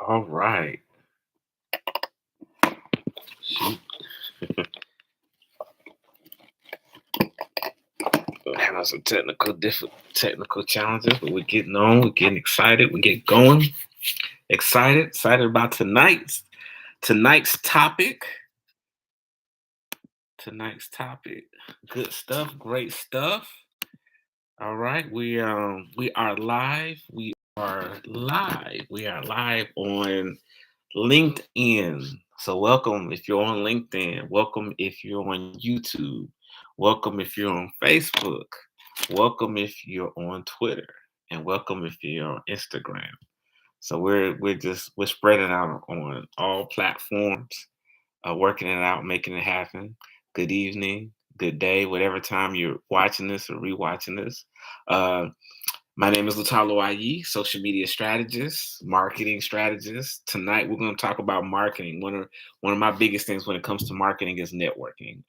All right. Shoot. We're having some technical challenges, but we're getting on. We're getting excited. We get going. Excited about tonight's topic. Tonight's topic. Good stuff. Great stuff. All right. We are live. We are live on LinkedIn. So welcome if you're on LinkedIn. Welcome if you're on YouTube. Welcome if you're on Facebook. Welcome if you're on Twitter. And welcome if you're on Instagram. So we're spreading out on all platforms, working it out, making it happen. Good evening, good day, whatever time you're watching this or rewatching this. Uh, my name is Lutalo K, social media strategist, marketing strategist. Tonight we're going to talk about marketing. One of my biggest things when it comes to marketing is networking.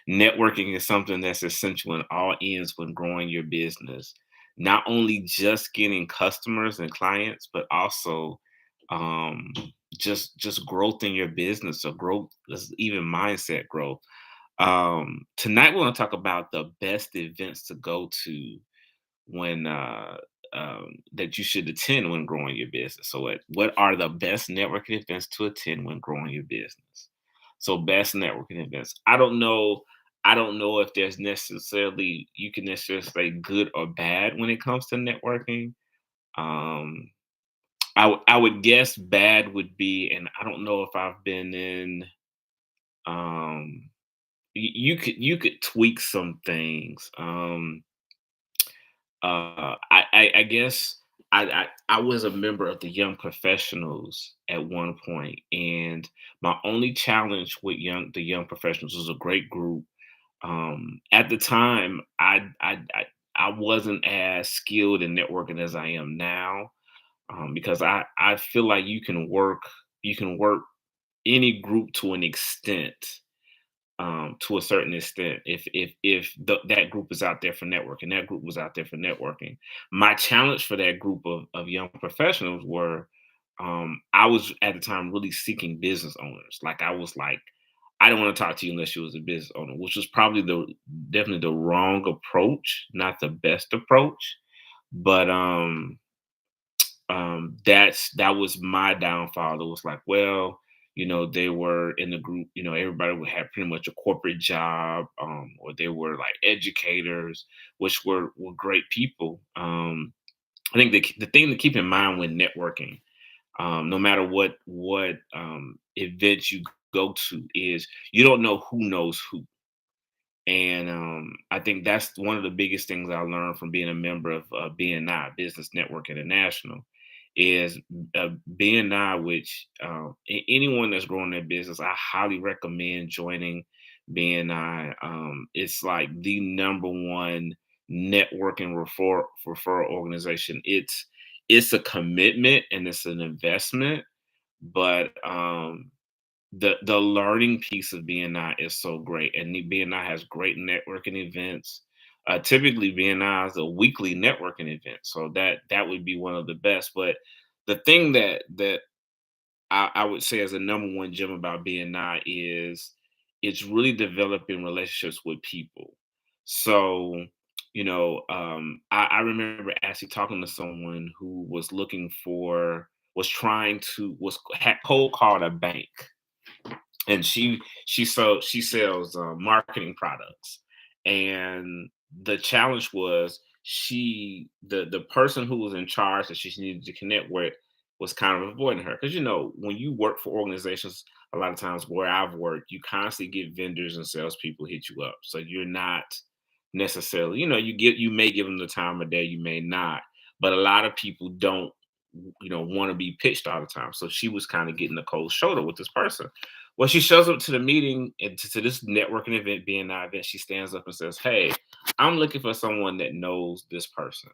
Networking is something that's essential in all ends when growing your business. Not only just getting customers and clients, but also um, just growth in your business or growth, even mindset growth. Tonight we're going to talk about the best events to go to when that you should attend when growing your business. So what are the best networking events to attend when growing your business? So best networking events. I don't know if there's necessarily you can necessarily say good or bad when it comes to networking. Um I would guess bad would be, and I don't know if I've been in um you could tweak some things. I guess I was a member of the young professionals at one point, and my only challenge with the young professionals was a great group. At the time, I wasn't as skilled in networking as I am now, because I feel like you can work any group to an extent, to a certain extent, if that group is out there for networking, that group was out there for networking. My challenge for that group of young professionals were, I was at the time really seeking business owners. Like I was like, I don't want to talk to you unless you was a business owner, which was probably the definitely the wrong approach, not the best approach. But that was my downfall. It was like, well, they were in the group, everybody would have pretty much a corporate job, or they were like educators, which were great people. I think the thing to keep in mind when networking, no matter what events you go to, is you don't know who knows who. And I think that's one of the biggest things I learned from being a member of BNI, Business Network International, is BNI, which anyone that's growing their business, I highly recommend joining BNI. It's like the number one networking referral organization. It's a commitment and it's an investment, but the learning piece of BNI is so great, and BNI has great networking events. Typically, BNI is a weekly networking event, so that would be one of the best. But the thing that I would say as a number one gem about BNI is it's really developing relationships with people. So, I remember actually talking to someone who was looking for was trying to was had cold called a bank, and she sells marketing products, and the challenge was the person who was in charge that she needed to connect with was kind of avoiding her, because when you work for organizations, a lot of times where I've worked, you constantly get vendors and salespeople hit you up, so you're not necessarily, you may give them the time of day, you may not, but a lot of people don't want to be pitched all the time. So she was kind of getting the cold shoulder with this person. Well, she shows up to the meeting and to this networking event, BNI event. She stands up and says, "Hey, I'm looking for someone that knows this person."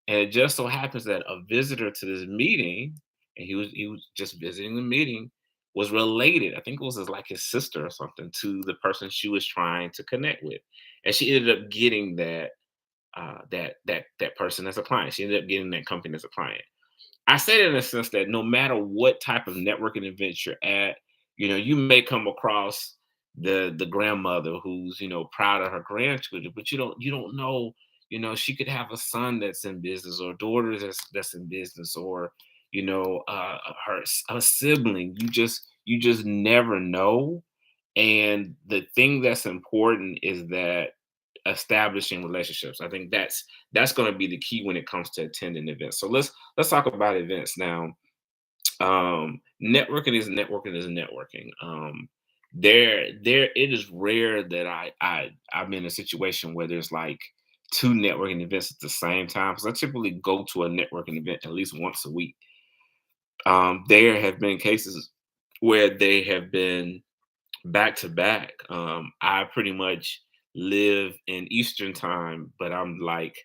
And it just so happens that a visitor to this meeting, and he was just visiting the meeting, was related. I think it was like his sister or something to the person she was trying to connect with, and she ended up getting that person as a client. She ended up getting that company as a client. I say that in a sense that no matter what type of networking event you're at, you may come across the grandmother who's, proud of her grandchildren, but you don't know, she could have a son that's in business or daughter that's in business or, her sibling. You just never know. And the thing that's important is that establishing relationships. I think that's going to be the key when it comes to attending events. So let's talk about events now. Networking is networking. There it is rare that I'm in a situation where there's like two networking events at the same time, because I typically go to a networking event at least once a week. There have been cases where they have been back to back. I pretty much live in Eastern time, but I'm like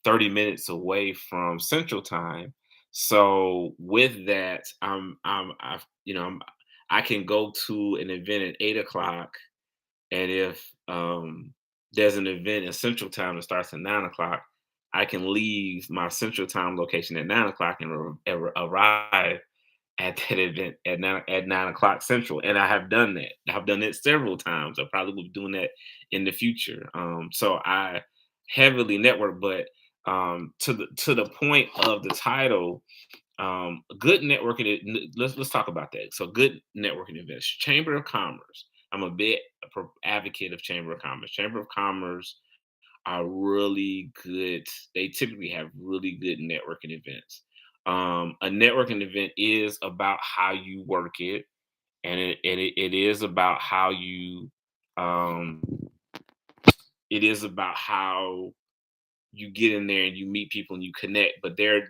30 minutes away from Central time. So with that, I can go to an event at 8 o'clock, and if there's an event in Central time that starts at 9 o'clock, I can leave my Central time location at 9 o'clock and arrive at that event at 9 o'clock Central, and I have done that. I've done it several times. I probably will be doing that in the future. So I heavily network, but to the point of the title, good networking. Let's talk about that. So good networking events, Chamber of Commerce. I'm a big advocate of Chamber of Commerce. Chamber of Commerce are really good. They typically have really good networking events. A networking event is about how you work it, and it is about how um, you get in there and you meet people and you connect. But they're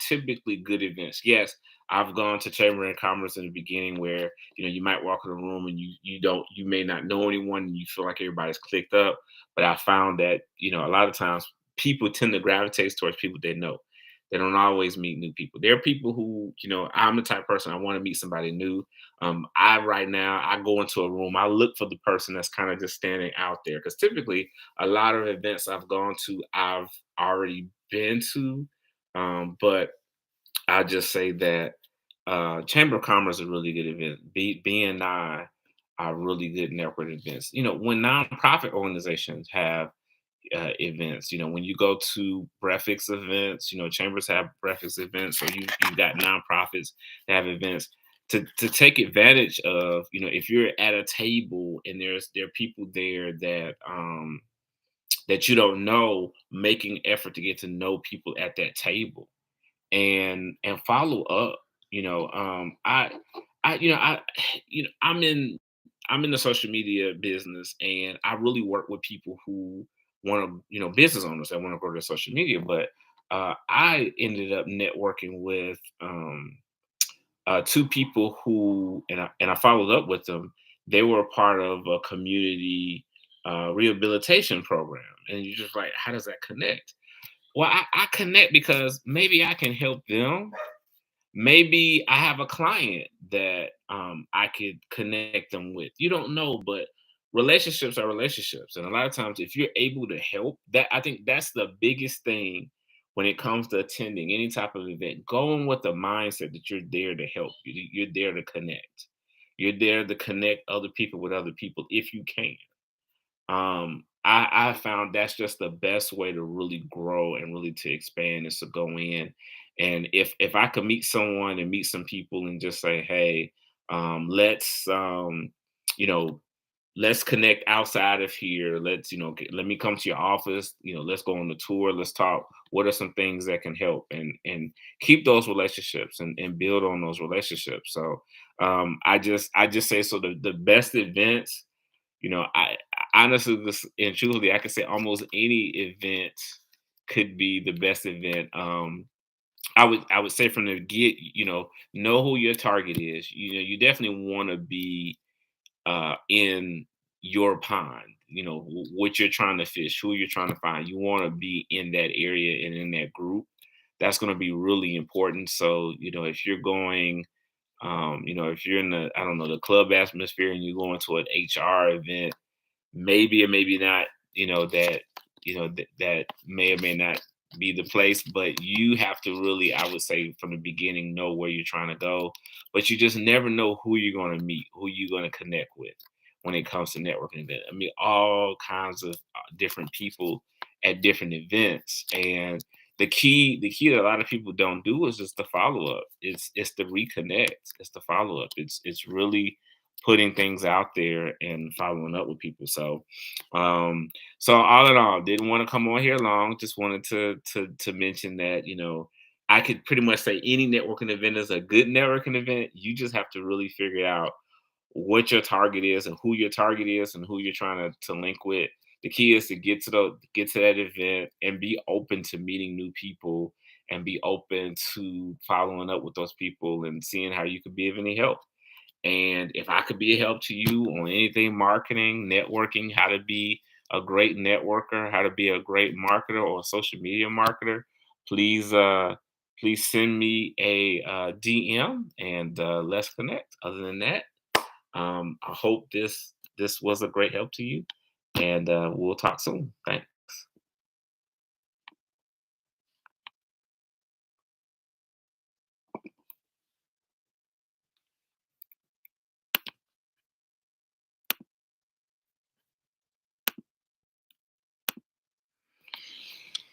typically good events. Yes, I've gone to Chamber of Commerce in the beginning where you might walk in a room and you may not know anyone and you feel like everybody's clicked up. But I found that a lot of times people tend to gravitate towards people they know. They don't always meet new people. There are people who, I'm the type of person I want to meet somebody new. I right now I go into a room, I look for the person that's kind of just standing out there because typically a lot of events I've gone to, I've already been to. But I just say that Chamber of Commerce is a really good event. BNI are really good network events. When nonprofit organizations have events, when you go to breakfast events, chambers have breakfast events, or you've got nonprofits that have events. To take advantage of, if you're at a table and there are people there that you don't know, making effort to get to know people at that table and follow up. I I'm in the social media business, and I really work with people who want to, business owners that want to grow their social media. But I ended up networking with two people who, and I followed up with them. They were a part of a community rehabilitation program, and you're just like, how does that connect? Well, I connect because maybe I can help them. Maybe I have a client that I could connect them with. You don't know, but relationships are relationships. And a lot of times, if you're able to help, that I think that's the biggest thing when it comes to attending any type of event. Going with the mindset that you're there to help you, that you're there to connect. You're there to connect other people with other people if you can. I found that's just the best way to really grow and really to expand is to go in. And if I could meet someone and meet some people and just say, hey, let's you know let's connect outside of here. Let's let me come to your office. Let's go on the tour. Let's talk. What are some things that can help and keep those relationships and build on those relationships. So I just say, so the best events, I honestly, and truly, I could say almost any event could be the best event. I would say from the get, know who your target is. You definitely want to be in your pond. What you're trying to fish, who you're trying to find. You want to be in that area and in that group. That's going to be really important. So if you're going, if you're in the, I don't know, the club atmosphere and you're going to an HR event, maybe or maybe not, that may or may not be the place, but you have to really, I would say, from the beginning, know where you're trying to go. But you just never know who you're going to meet, who you're going to connect with when it comes to networking event. I mean, all kinds of different people at different events, and the key that a lot of people don't do is just the follow up. It's the reconnect. It's the follow up. It's really putting things out there and following up with people. Um, so all in all, didn't want to come on here long. Just wanted to mention that I could pretty much say any networking event is a good networking event. You just have to really figure out what your target is and who your target is and who you're trying to link with. The key is to get to that event and be open to meeting new people and be open to following up with those people and seeing how you could be of any help. And if I could be a help to you on anything marketing, networking, how to be a great networker, how to be a great marketer or a social media marketer, please please send me a DM and let's connect. Other than that, I hope this was a great help to you, and we'll talk soon. Thanks.